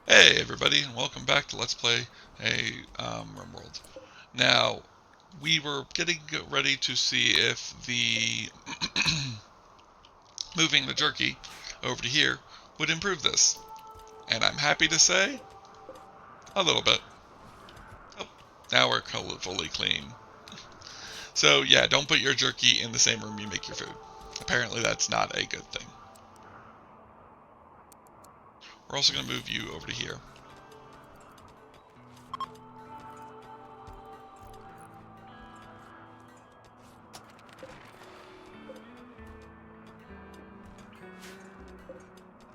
Hey everybody, and welcome back to Let's Play a RimWorld. Now, we were getting ready to see if the moving the jerky over to here would improve this. And I'm happy to say, a little bit. Oh, now we're fully clean. So yeah, don't put your jerky in the same room you make your food. Apparently that's not a good thing. We're also going to move you over to here.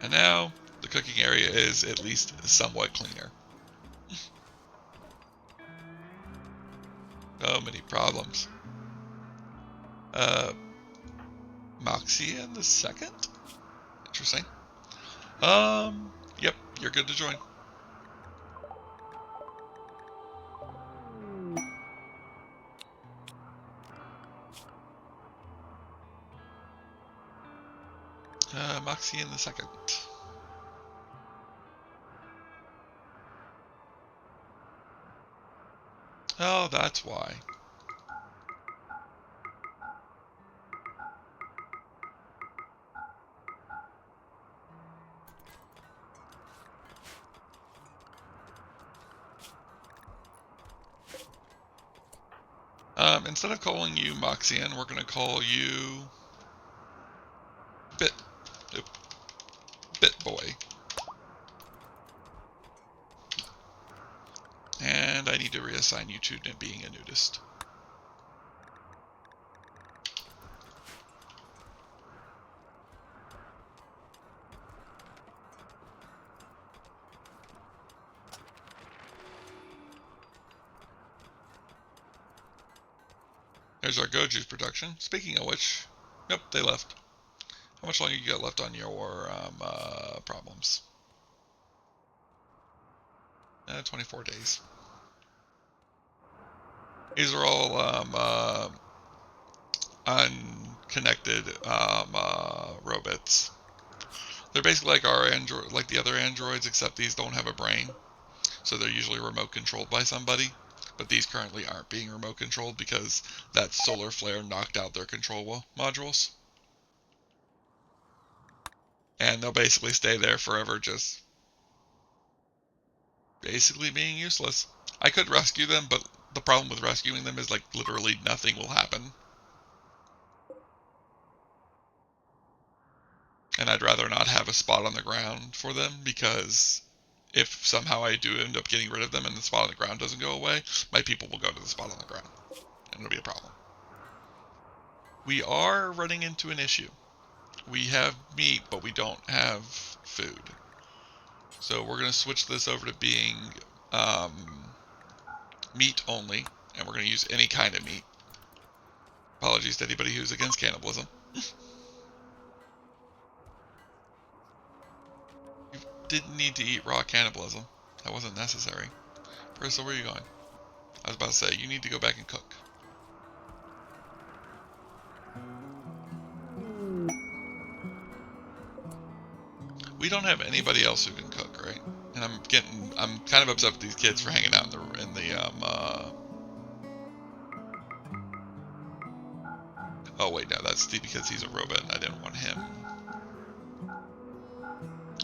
And now, the cooking area is at least somewhat cleaner. So many problems. Moxie in the second? Interesting. Yep, you're good to join. Moxie in the second. Oh, that's why. Instead of calling you Moxian, we're going to call you Bit. Nope, Bit Boy. And I need to reassign you to being a nudist. There's our Goju's production. Speaking of which, nope, they left. How much longer you got left on your problems? 24 days. These are all unconnected robots. They're basically like our Android, like the other androids, except these don't have a brain. So they're usually remote controlled by somebody. But these currently aren't being remote controlled because that solar flare knocked out their control modules. And they'll basically stay there forever, just basically being useless. I could rescue them, but the problem with rescuing them is like literally nothing will happen. And I'd rather not have a spot on the ground for them, because if somehow I do end up getting rid of them and the spot on the ground doesn't go away, my people will go to the spot on the ground, and it'll be a problem. We are running into an issue. We have meat, but we don't have food. So we're going to switch this over to being meat only, and we're going to use any kind of meat. Apologies to anybody who's against cannibalism. You didn't need to eat raw cannibalism. That wasn't necessary. Bristol, where are you going? I was about to say, you need to go back and cook. We don't have anybody else who can cook, right? And I'm kind of upset with these kids for hanging out in the oh wait, no, that's Steve because he's a robot and I didn't want him.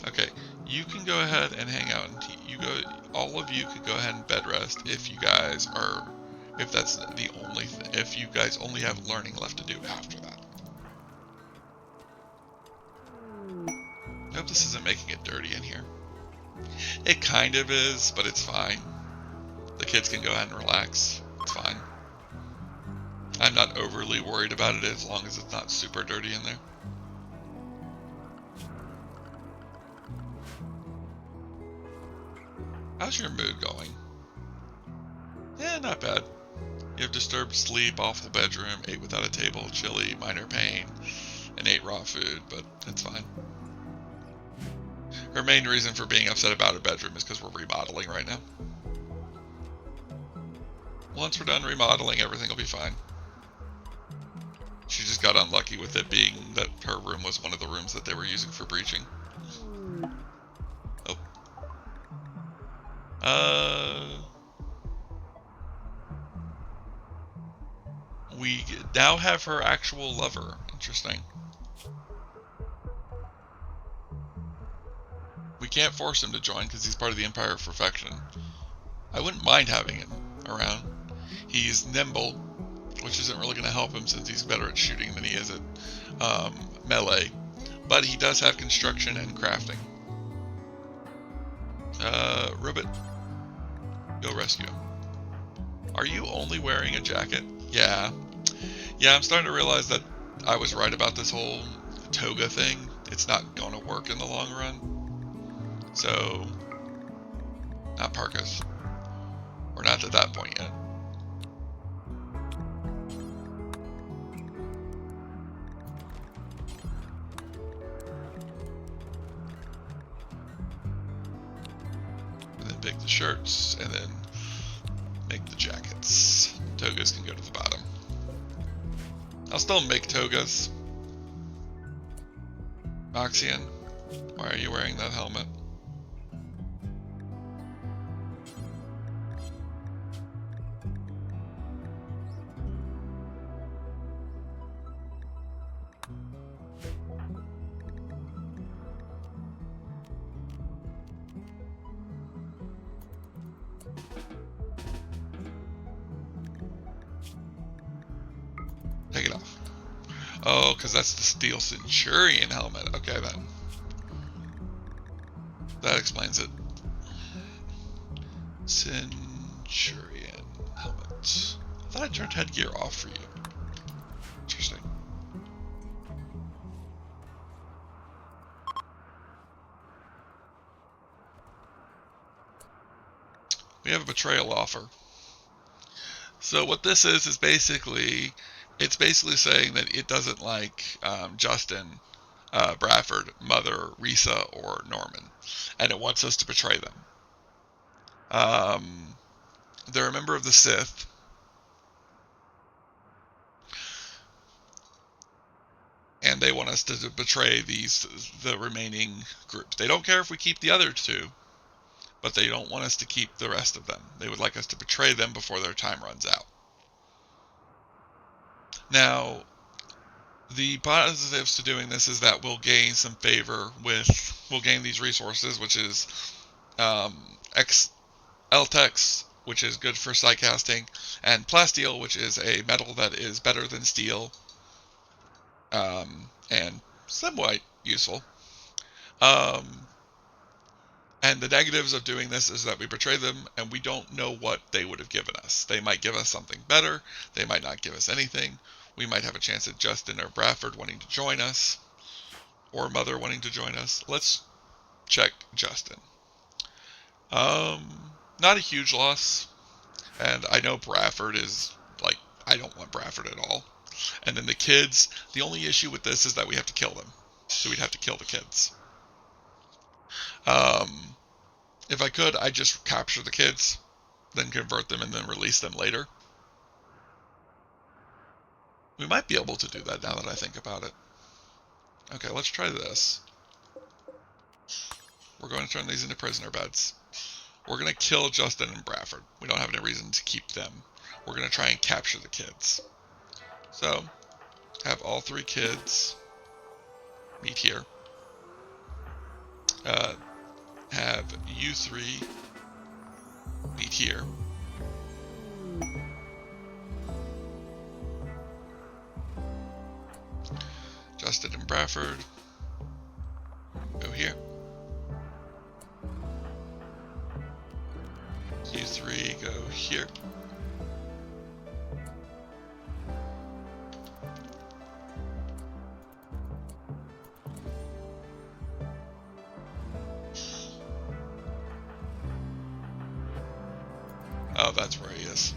Okay, you can go ahead and hang out, and all of you could go ahead and bed rest if you guys are, if that's the only, if you guys only have learning left to do after that. I hope this isn't making it dirty in here. It kind of is, but it's fine. The kids can go ahead and relax. It's fine. I'm not overly worried about it as long as it's not super dirty in there. How's your mood going? Yeah, not bad. You have disturbed sleep, awful bedroom, ate without a table, chilly, minor pain, and ate raw food, but it's fine. Her main reason for being upset about her bedroom is because we're remodeling right now. Once we're done remodeling, everything will be fine. She just got unlucky with it being that her room was one of the rooms that they were using for breaching. Oh. We now have her actual lover. Interesting. We can't force him to join because he's part of the Empire of Perfection. I wouldn't mind having him around. He's nimble, which isn't really going to help him since he's better at shooting than he is at melee. But he does have construction and crafting. Ribbit, go rescue him. Are you only wearing a jacket? Yeah. Yeah, I'm starting to realize that I was right about this whole toga thing. It's not going to work in the long run. So, not parkas. We're not at that point yet. And then make the shirts, and then make the jackets. Togas can go to the bottom. I'll still make togas. Oxian, why are you wearing that helmet? Take it off. Oh, because that's the Steel Centurion helmet. Okay, then. That explains it. Centurion helmet. I thought I turned headgear off for you. Interesting. We have a betrayal offer. So what this is basically, it's basically saying that it doesn't like Justin, Bradford, Mother, Risa, or Norman, and it wants us to betray them. They're a member of the Sith. And they want us to betray the remaining groups. They don't care if we keep the other two, but they don't want us to keep the rest of them. They would like us to betray them before their time runs out. Now, the positives to doing this is that we'll gain some favor we'll gain these resources, which is Eltex, which is good for psychcasting, and Plasteel, which is a metal that is better than steel, and somewhat useful. And the negatives of doing this is that we betray them and we don't know what they would have given us. They might give us something better. They might not give us anything. We might have a chance at Justin or Bradford wanting to join us, or Mother wanting to join us. Let's check Justin. Not a huge loss. And I know Bradford is, like, I don't want Bradford at all. And then the kids, the only issue with this is that we have to kill them. So we'd have to kill the kids. If I could, I'd just capture the kids, then convert them, and then release them later. We might be able to do that now that I think about it. Okay, let's try this. We're going to turn these into prisoner beds. We're going to kill Justin and Bradford. We don't have any reason to keep them. We're going to try and capture the kids. So, have all three kids meet here. Have you three meet here. Justin and Bradford go here. You three go here. Oh, that's where he is.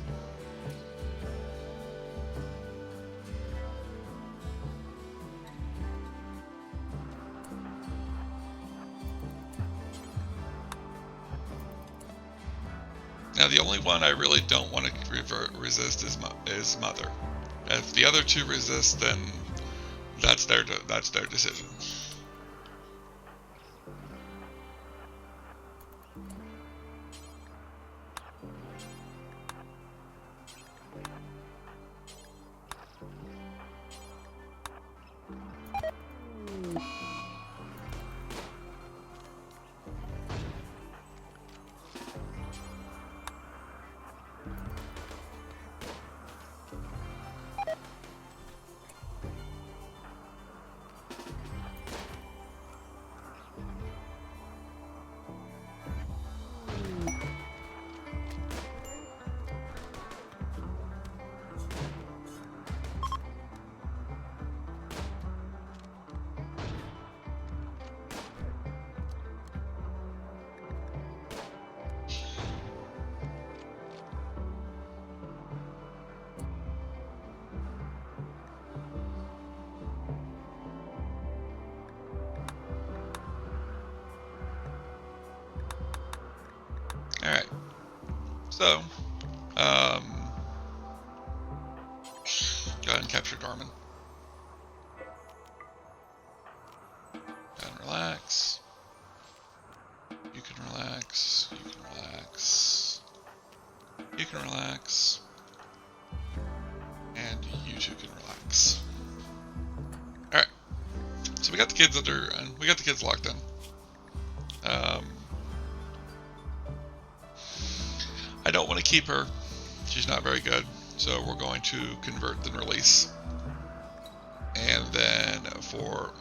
Now, the only one I really don't want to resist is Mother. If the other two resist, then that's their decision. So, go ahead and capture Darman. And relax. You can relax. You can relax. You can relax. And you two can relax. Alright. So we got the kids we got the kids locked in. I don't want to keep her. She's not very good. So we're going to convert then release. And then for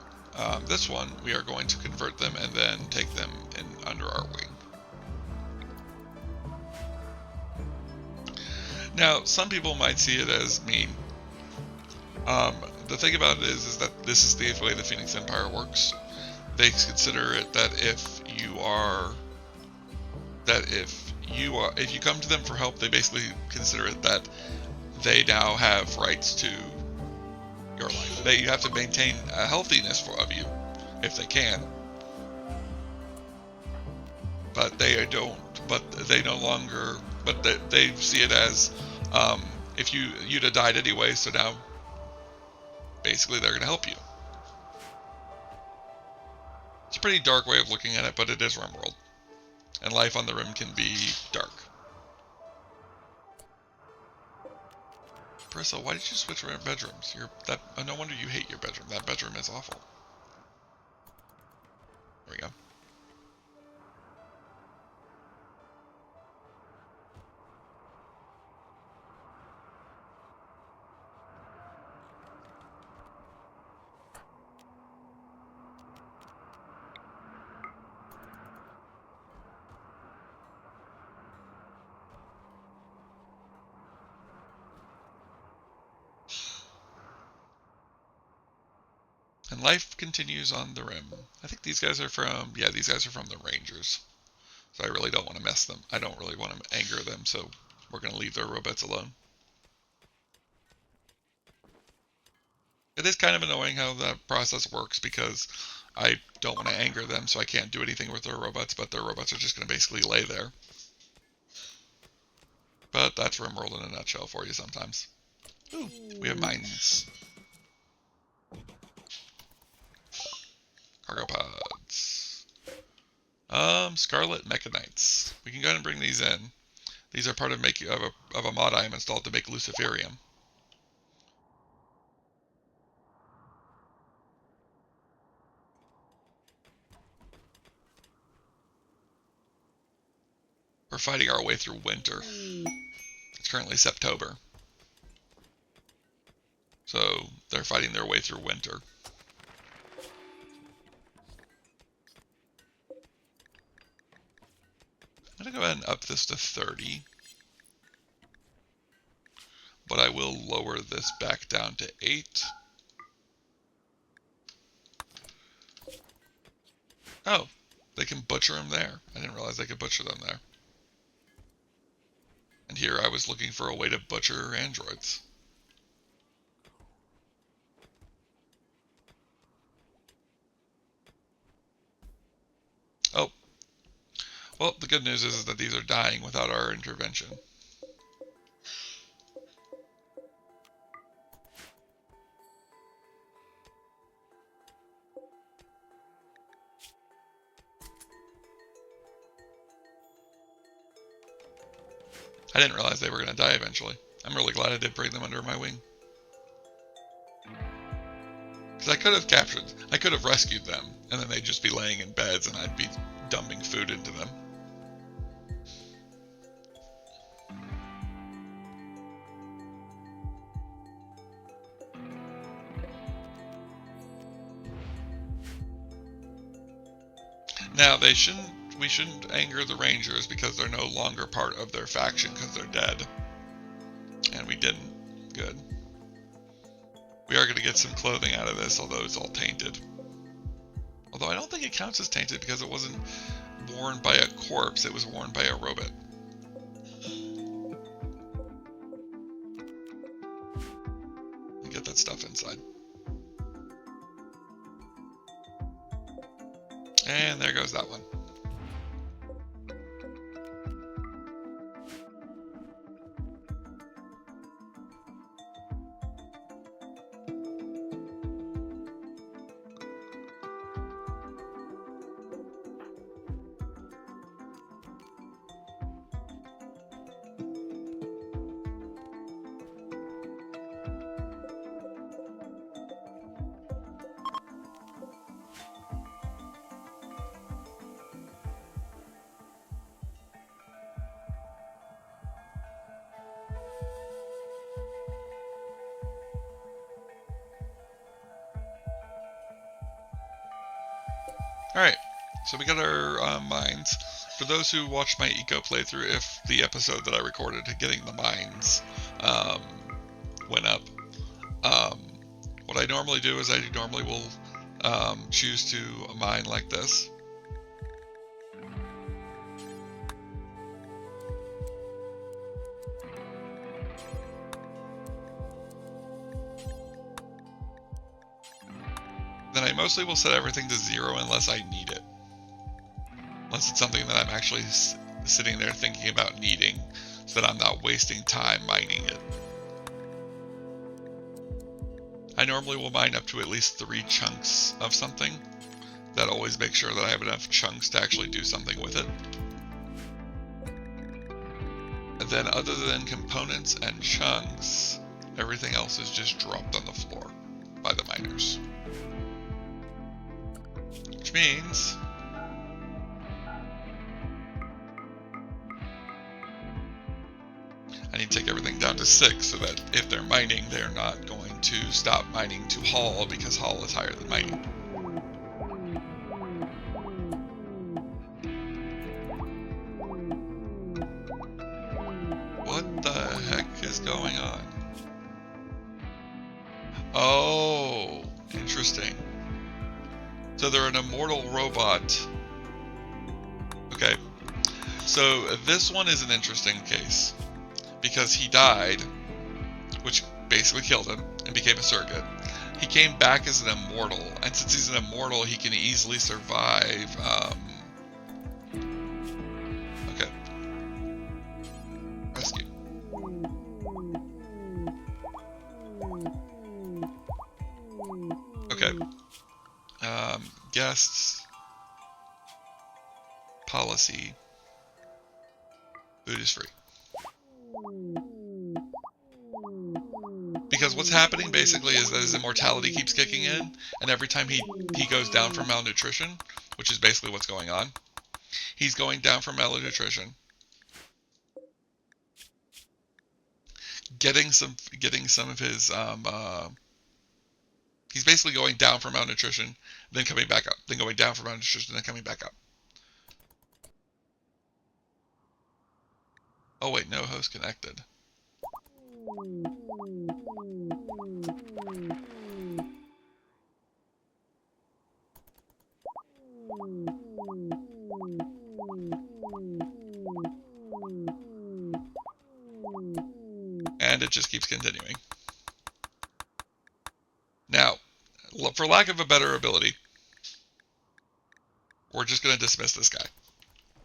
this one, we are going to convert them and then take them in under our wing. Now, some people might see it as mean. The thing about it is that this is the way the Phoenix Empire works. They consider it that if you come to them for help, they basically consider it that they now have rights to your life. You have to maintain a healthiness of you, if they can. But they don't. But they no longer. But they see it as if you'd have died anyway. So now, basically, they're going to help you. It's a pretty dark way of looking at it, but it is RimWorld, and life on the Rim can be dark. Priscilla, why did you switch around bedrooms? No wonder you hate your bedroom. That bedroom is awful. There we go. And life continues on the Rim. I think these guys are from, yeah, these guys are from the Rangers. So I really don't want to mess them. I don't really want to anger them, so we're going to leave their robots alone. It is kind of annoying how that process works because I don't want to anger them, so I can't do anything with their robots, but their robots are just going to basically lay there. But that's RimWorld in a nutshell for you sometimes. Ooh, we have mines. Cargo pods. Scarlet Mechanites. We can go ahead and bring these in. These are part of a mod I am installed to make Luciferium. We're fighting our way through winter. It's currently September. So they're fighting their way through winter. I'm going to go ahead and up this to 30. But I will lower this back down to 8. Oh, they can butcher them there. I didn't realize they could butcher them there. And here I was looking for a way to butcher androids. Oh. Well, the good news is that these are dying without our intervention. I didn't realize they were going to die eventually. I'm really glad I did bring them under my wing. Because I could have rescued them, and then they'd just be laying in beds and I'd be dumping food into them. Now, we shouldn't anger the Rangers because they're no longer part of their faction because they're dead. And we didn't. Good. We are going to get some clothing out of this, although it's all tainted. Although I don't think it counts as tainted because it wasn't worn by a corpse, it was worn by a robot. Get that stuff inside. And there goes that one. Alright, so we got our mines. For those who watched my eco playthrough, if the episode that I recorded getting the mines went up, what I normally do is I normally will choose to mine like this. Then I mostly will set everything to 0 unless I need it. Unless it's something that I'm actually sitting there thinking about needing, so that I'm not wasting time mining it. I normally will mine up to at least 3 chunks of something. That always makes sure that I have enough chunks to actually do something with it. And then other than components and chunks, everything else is just dropped on the floor by the miners. Which means I need to take everything down to 6 so that if they're mining, they're not going to stop mining to haul because haul is higher than mining. What the heck is going on? Oh, interesting. So they're an immortal robot. Okay. So this one is an interesting case because he died, which basically killed him and became a surrogate. He came back as an immortal, and since he's an immortal, he can easily survive. Okay. Rescue. Okay. Guests. Policy. Food is free. Because what's happening basically is that his immortality keeps kicking in, and every time he goes down from malnutrition, which is basically what's going on, he's going down from malnutrition, getting some of his he's basically going down from malnutrition, then coming back up, then going down from malnutrition, then coming back up. Oh wait, no host connected. And it just keeps continuing. Now, for lack of a better ability, we're just going to dismiss this guy.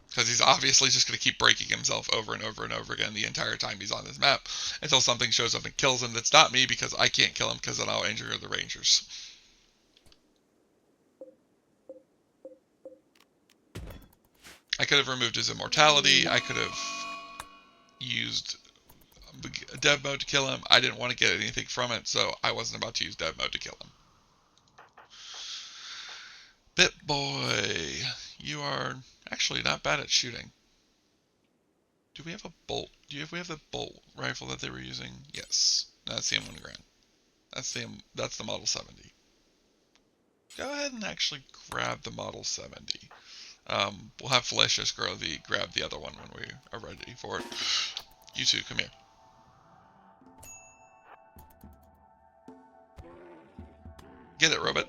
Because he's obviously just going to keep breaking himself over and over and over again the entire time he's on this map until something shows up and kills him that's not me, because I can't kill him because then I'll injure the rangers. I could have removed his immortality. I could have used dev mode to kill him. I didn't want to get anything from it, so I wasn't about to use dev mode to kill him. BitBoy, you are actually not bad at shooting. Do we have a bolt? We have the bolt rifle that they were using? Yes. That's the M1 Grand. That's the Model 70. Go ahead and actually grab the Model 70. We'll have Felicius grab the other one when we are ready for it. You two, come here. Get it, robot.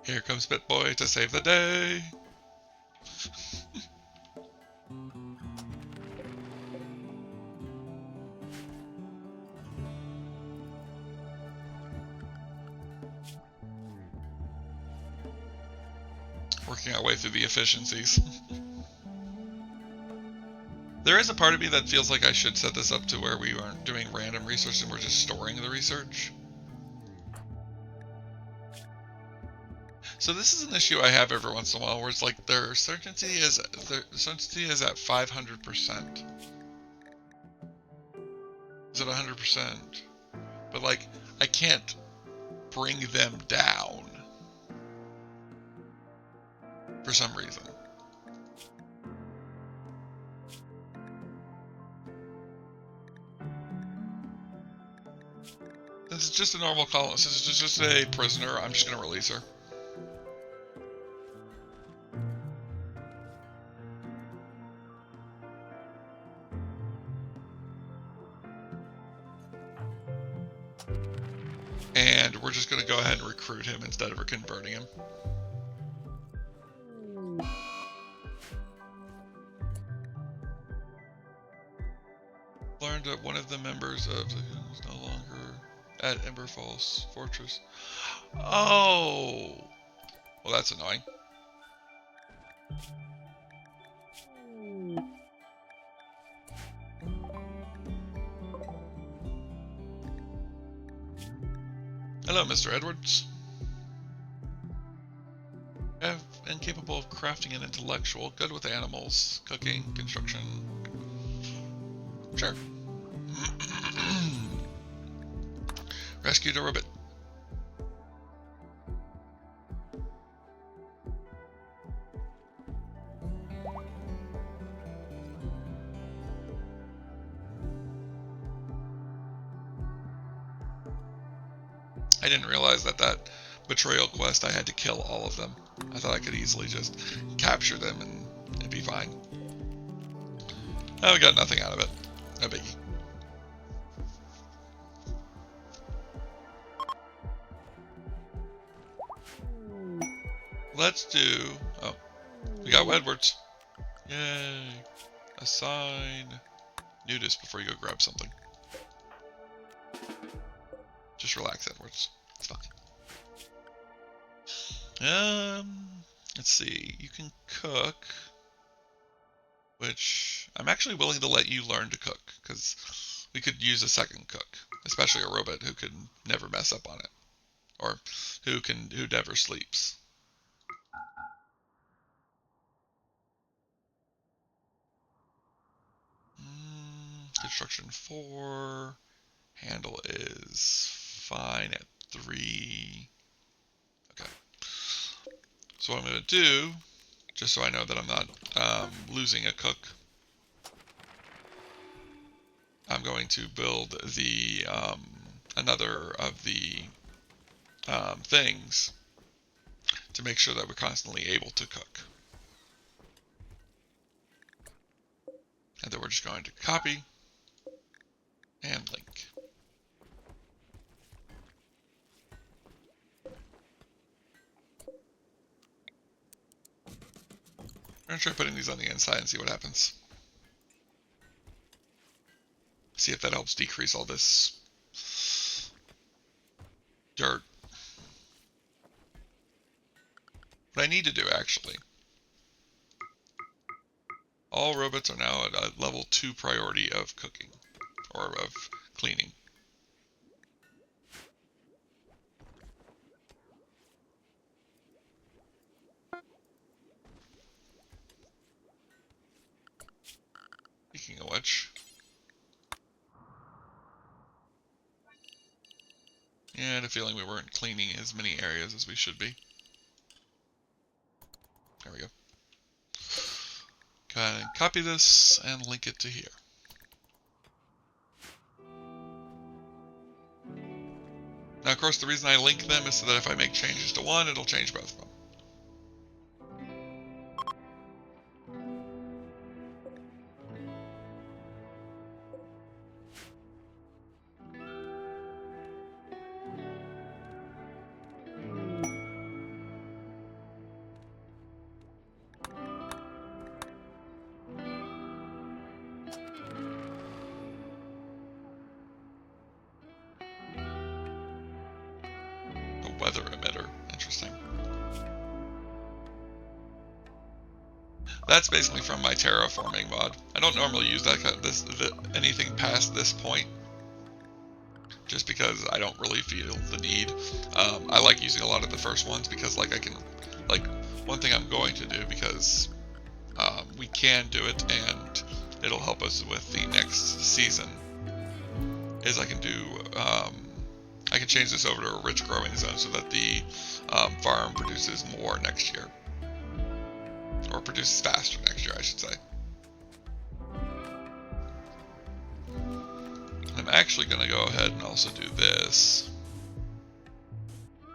Here comes BitBoy to save the day. Working our way through the efficiencies. There is a part of me that feels like I should set this up to where we aren't doing random research and we're just storing the research. So this is an issue I have every once in a while, where it's like their certainty is at 500%. Is it 100%? But like, I can't bring them down for some reason. This is just a normal colonist. This is just a prisoner. I'm just going to release her. And we're just going to go ahead and recruit him instead of converting him. Learned that one of the members of the is no longer at Ember Falls Fortress. Oh! Well, that's annoying. Hello, Mr. Edwards. Incapable of crafting and intellectual, good with animals, cooking, construction. Sure. Rescued a rabbit. I didn't realize that betrayal quest I had to kill all of them. I thought I could easily just capture them and it'd be fine. Oh, we got nothing out of it. No biggie. Let's do... Oh, we got Edwards. Yay. Assign nudist before you go grab something. Just relax, Edwards. It's fine. Let's see. You can cook, which I'm actually willing to let you learn to cook, because we could use a second cook, especially a robot who could never mess up on it, or who never sleeps. Construction 4. Handle is fine at 3. Okay. So what I'm going to do, just so I know that I'm not losing a cook, I'm going to build the another of the things to make sure that we're constantly able to cook. And then we're just going to copy and link. I'm going to try putting these on the inside and see what happens. See if that helps decrease all this dirt. What I need to do, actually, all robots are now at a level 2 priority of cooking, or of cleaning. Speaking of which, yeah, I had a feeling we weren't cleaning as many areas as we should be. There we go. Go ahead and copy this and link it to here. Now, of course, the reason I link them is so that if I make changes to one, it'll change both of them. A weather emitter. Interesting. That's basically from my terraforming mod. I don't normally use that anything past this point, just because I don't really feel the need. I like using a lot of the first ones because, like, I can, like, one thing I'm going to do, because we can do it and it'll help us with the next season, is I can do, I can change this over to a rich growing zone so that the farm produces more next year. Or produces faster next year, I should say. I'm actually going to go ahead and also do this.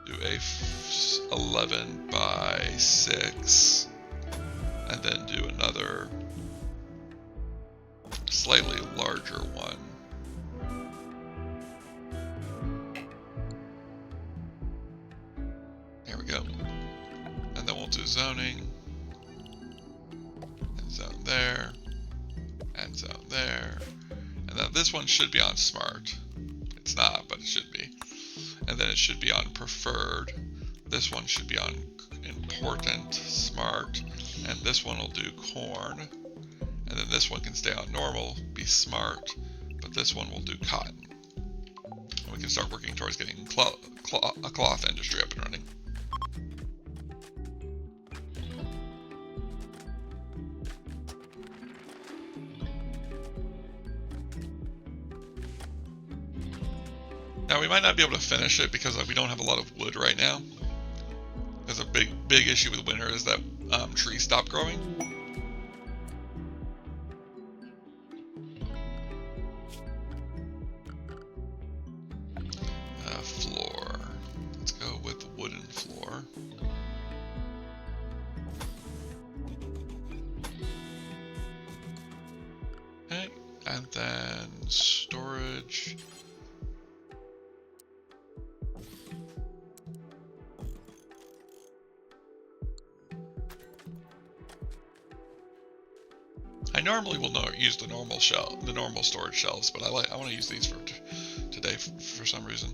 Do a 11 by 6. And then do another slightly larger one. There we go. And then we'll do zoning. And zone there. And zone there. And then this one should be on smart. It's not, but it should be. And then it should be on preferred. This one should be on important, smart. And this one will do corn. And then this one can stay on normal, be smart. But this one will do cotton. And we can start working towards getting a cloth industry up and running. Now we might not be able to finish it because we don't have a lot of wood right now. Because a big issue with winter is that trees stop growing. Floor. Let's go with wooden floor. Okay, and then storage. I normally will not use the normal storage shelves, but I want to use these for today for some reason.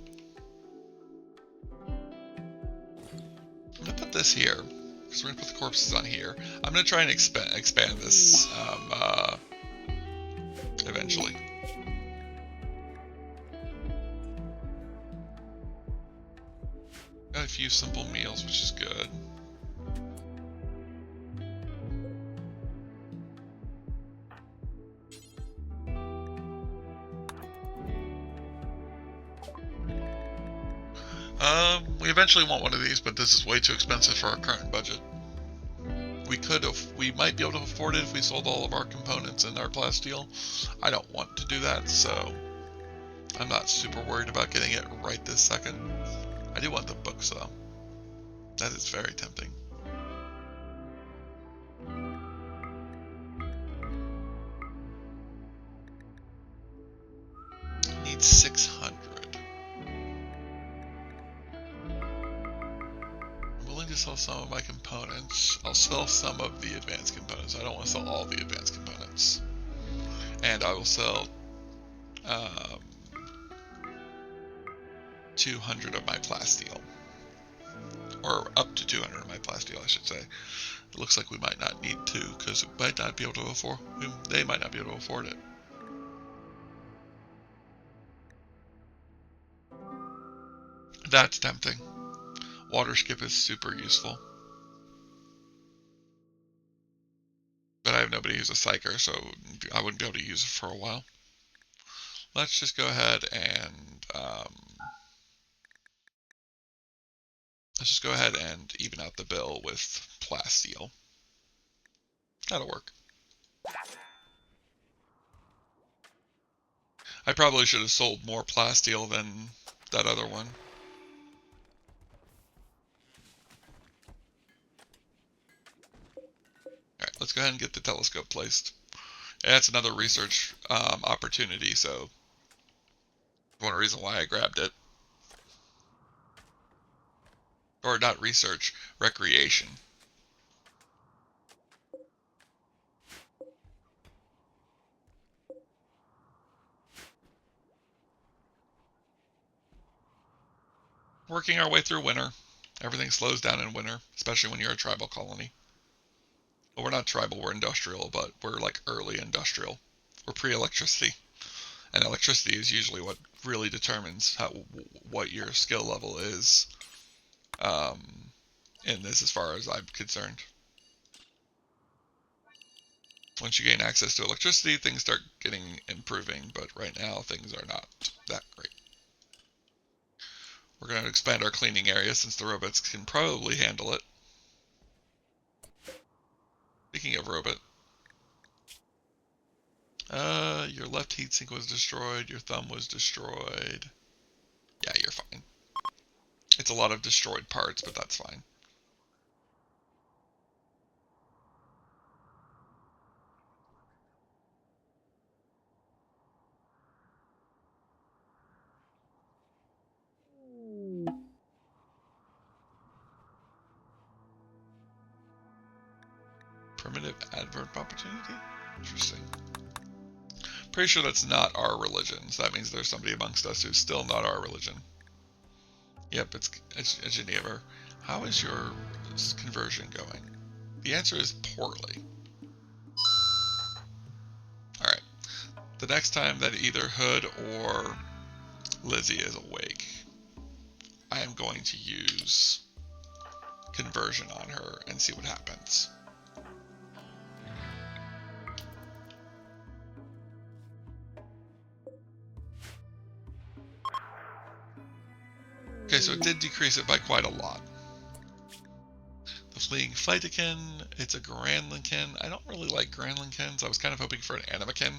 I'm gonna put this here because we're gonna put the corpses on here. I'm gonna try and expand this eventually. Got a few simple meals, which is good. We eventually want one of these, but this is way too expensive for our current budget. We might be able to afford it if we sold all of our components and our plasteel. I don't want to do that, so I'm not super worried about getting it right this second. I do want the books though. That is very tempting. Need 600. To sell some of my components. I'll sell some of the advanced components. I don't want to sell all the advanced components. And I will sell 200 of my plasteel. Or up to 200 of my plasteel, I should say. It looks like we might not need to, because we might not be able to afford. They might not be able to afford it. That's tempting. Water skip is super useful. But I have nobody who's a psyker, so I wouldn't be able to use it for a while. Let's just go ahead and even out the bill with plasteel. That'll work. I probably should have sold more plasteel than that other one. Alright, let's go ahead and get the telescope placed. That's another research opportunity, so one reason why I grabbed it. Or not research, recreation. Working our way through winter. Everything slows down in winter, especially when you're a tribal colony. Well, we're not tribal, we're industrial, but we're like early industrial. We're pre-electricity. And electricity is usually what really determines what your skill level is in this, as far as I'm concerned. Once you gain access to electricity, things start improving, but right now things are not that great. We're going to expand our cleaning area since the robots can probably handle it. Speaking of robot, your left heatsink was destroyed, your thumb was destroyed. Yeah, you're fine. It's a lot of destroyed parts, but that's fine. Primitive adverb opportunity? Interesting. Pretty sure that's not our religion, so that means there's somebody amongst us who's still not our religion. Yep, it's a Geneva. How is your conversion going? The answer is poorly. Alright. The next time that either Hood or Lizzie is awake, I am going to use conversion on her and see what happens. Okay, so it did decrease it by quite a lot. The Fleeing Flytekin, it's a Granlinkin. I don't really like Granlinkins. I was kind of hoping for an Animakin.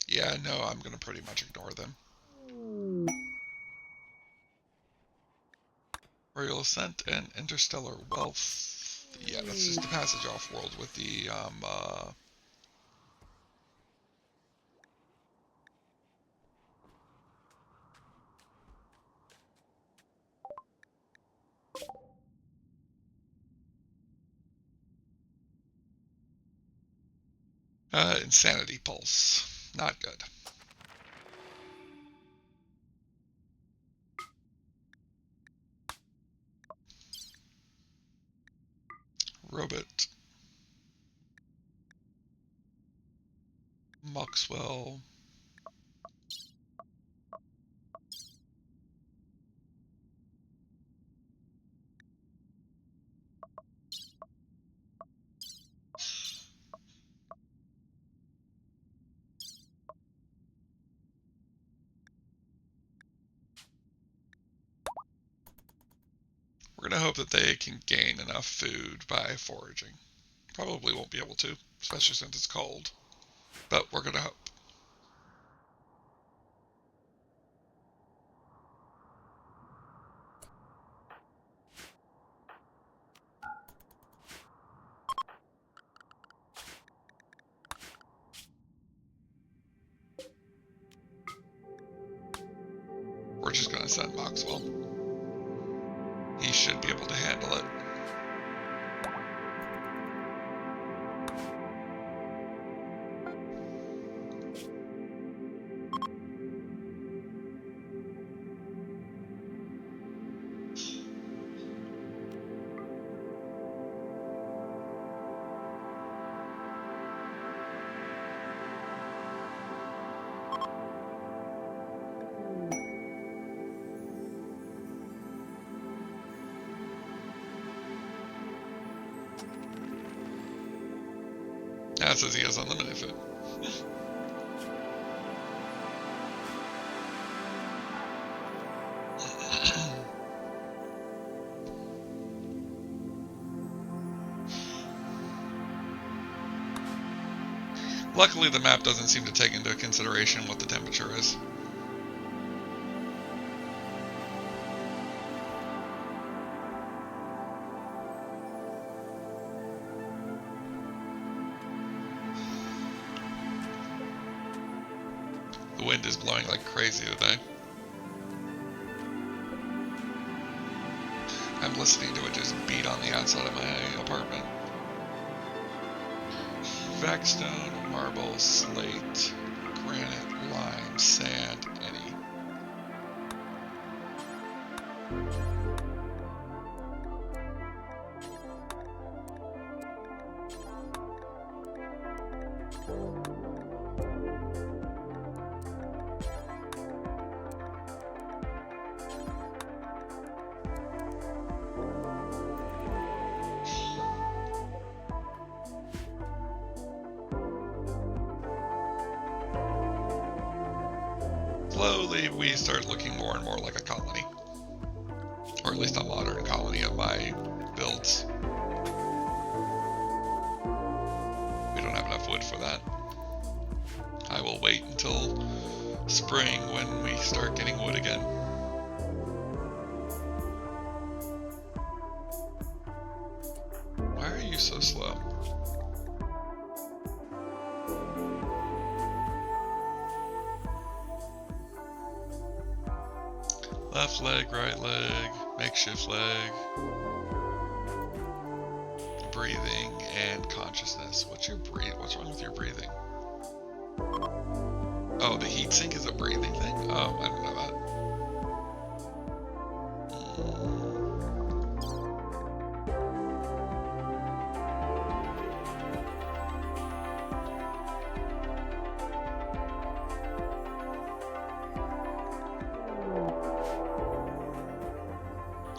Yeah, no, I'm gonna pretty much ignore them. Royal Ascent and Interstellar Wealth. Yeah, that's just the passage off world with the Insanity Pulse. Not good. Robot. Maxwell. We're gonna hope that they can gain enough food by foraging. Probably won't be able to, especially since it's cold. But we're gonna hope. We're just gonna send Maxwell. He should be able to handle it. Now it says he has unlimited food. Luckily, the map doesn't seem to take into consideration what the temperature is. The wind is blowing like crazy today. listening to it just beat on the outside of my apartment. Vaxstone, marble, slate, granite, lime, sand, any. Slowly, we start looking more and more like a colony. Or at least a modern colony of my builds. We don't have enough wood for that. I will wait until spring when we start getting wood again. Why are you so slow? Left leg, right leg, makeshift leg, breathing, and consciousness. What's wrong with your breathing? Oh, the heat sink is a breathing thing? Oh, I didn't know that.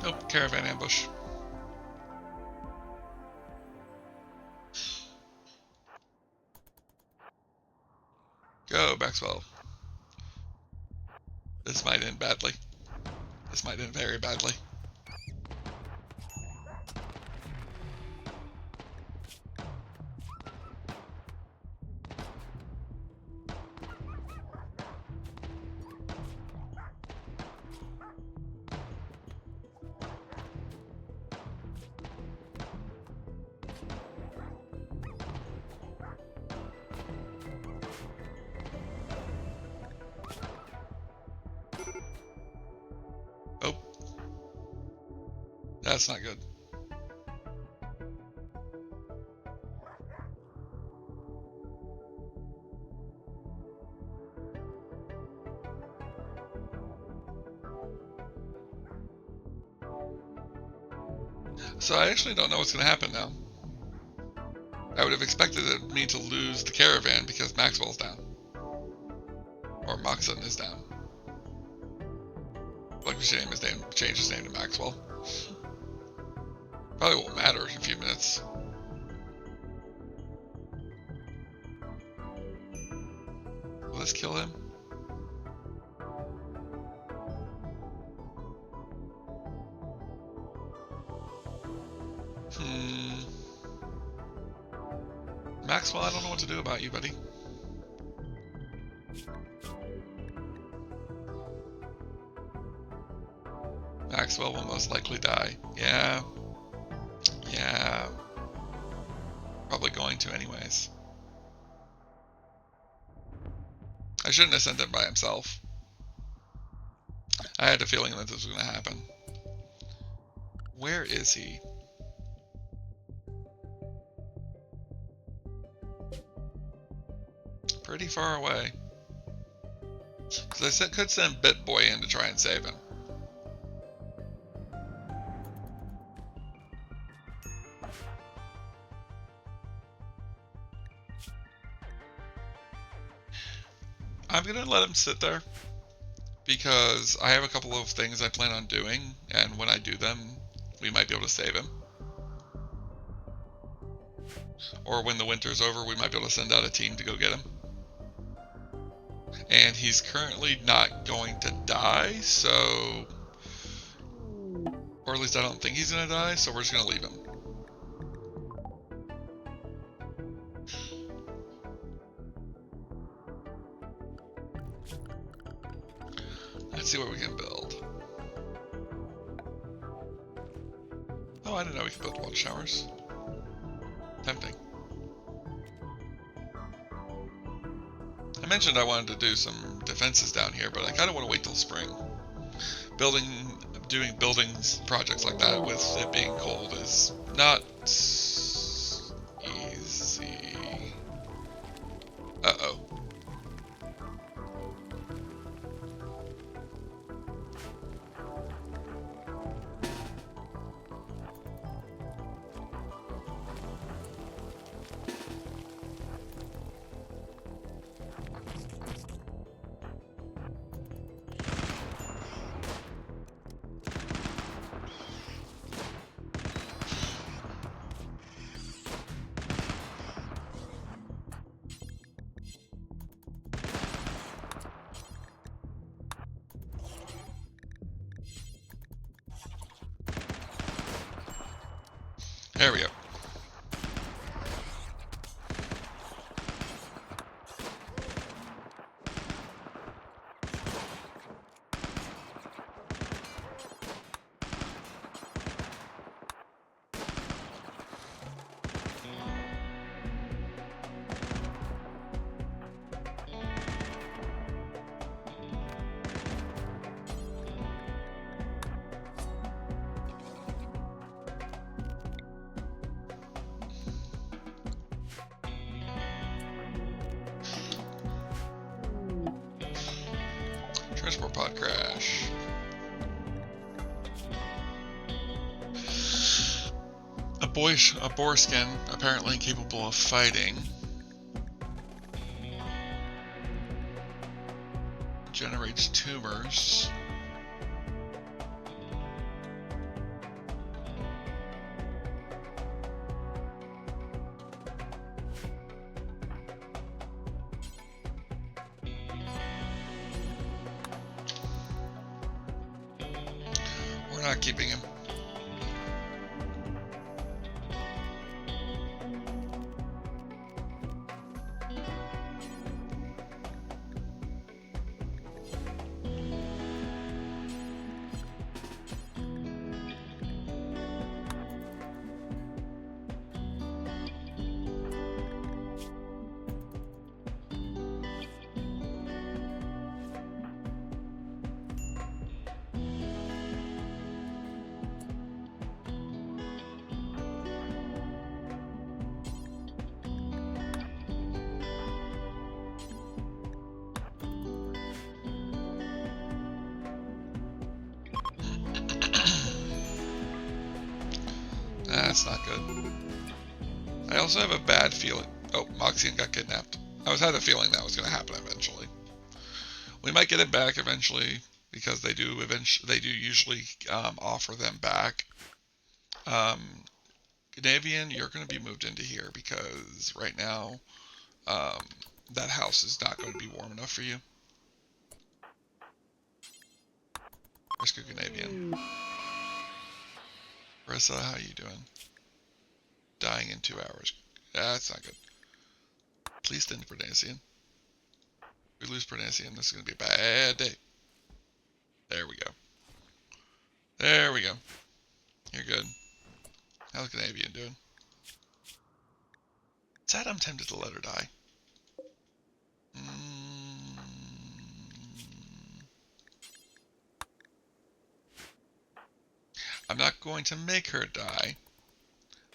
Nope, caravan ambush. Go, Maxwell. This might end badly. This might end very badly. Oh. That's not good. So I actually don't know what's going to happen now. I would have expected me to lose the caravan because Maxwell's down. Or Moxon is down. Like we should change his name to Maxwell. Probably won't matter in a few minutes. Will this kill him? Maxwell, I don't know what to do about you, buddy. Maxwell will most likely die. Yeah. Yeah. Probably going to anyways. I shouldn't have sent him by himself. I had a feeling that this was going to happen. Where is he? Pretty far away. Because I could send BitBoy in to try and save him. I'm going to let him sit there because I have a couple of things I plan on doing, and when I do them, we might be able to save him. Or when the winter's over, we might be able to send out a team to go get him. And he's currently not going to die, so... Or at least I don't think he's going to die, so we're just going to leave him. Let's see what we can build. Oh, I didn't know we could build water showers. Tempting. I mentioned I wanted to do some defenses down here, but I kind of want to wait till spring. Building doing buildings projects like that with it being cold is not easy. Uh-oh. There we go. Transport pod crash. A boar skin, apparently incapable of fighting. Generates tumors. We're not keeping him. That's not good. I also have a bad feeling. Oh, Moxian got kidnapped. I had a feeling that was going to happen eventually. We might get it back eventually because they do usually offer them back. Gnavian, you're going to be moved into here because right now that house is not going to be warm enough for you. Rescue Gnavian. Marissa, how you doing? Dying in 2 hours. That's not good. Please stand Pernasian. We lose Pernasian, this is going to be a bad day. There we go. There we go. You're good. How's Gnavian doing? Sad I'm tempted to let her die. I'm not going to make her die,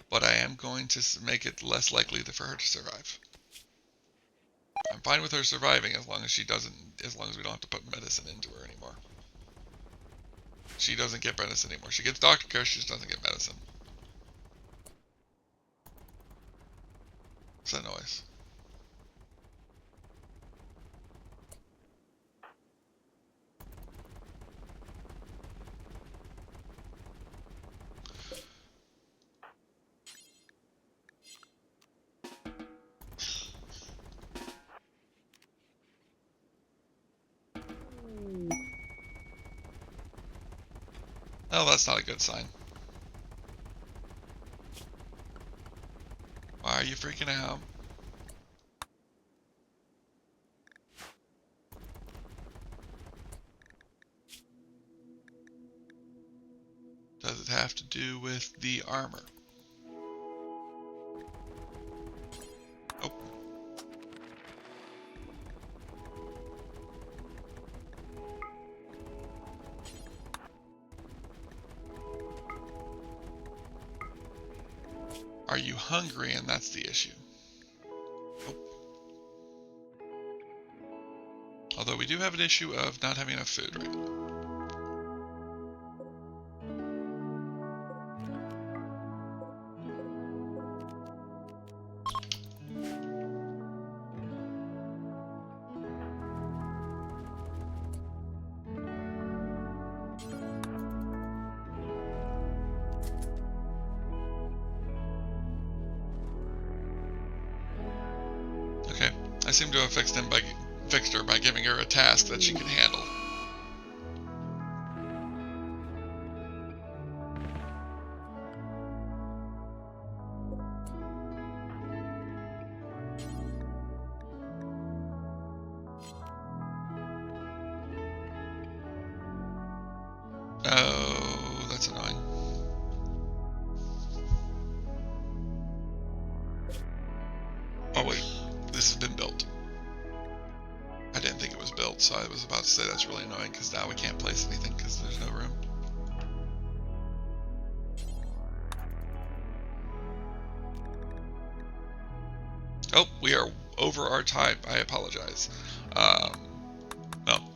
but I am going to make it less likely for her to survive. I'm fine with her surviving as long as we don't have to put medicine into her anymore. She doesn't get medicine anymore. She gets doctor care, she just doesn't get medicine. What's that noise? Oh, that's not a good sign. Why are you freaking out? Does it have to do with the armor? Oh. Are you hungry? And that's the issue. Oh. Although we do have an issue of not having enough food right now. Okay, I seem to have fixed her by giving her a task that she can handle. Oh, that's annoying. Oh wait, this has been built. I didn't think it was built, so I was about to say that's really annoying because now we can't place anything because there's no room. Oh, we are over our time. I apologize. Well,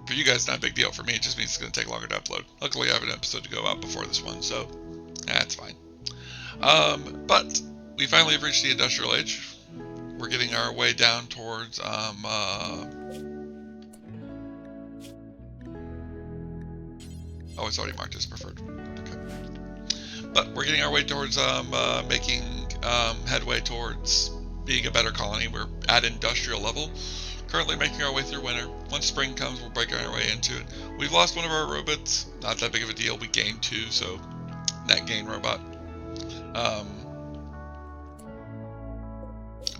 for you guys, not a big deal. For me, it just means it's going to take longer to upload. Luckily, I have an episode to go out before this one, so that's fine. But we finally have reached the industrial age. We're getting our way down towards oh, it's already marked as preferred. Okay. But we're getting our way towards making headway towards being a better colony. We're at industrial level. Currently making our way through winter. Once spring comes, we'll break our way into it. We've lost one of our robots. Not that big of a deal. We gained 2, so net gain robot.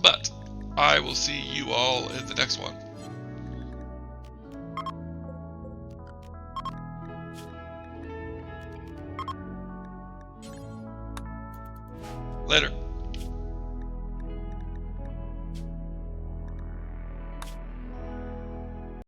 But I will see you all in the next one. Later.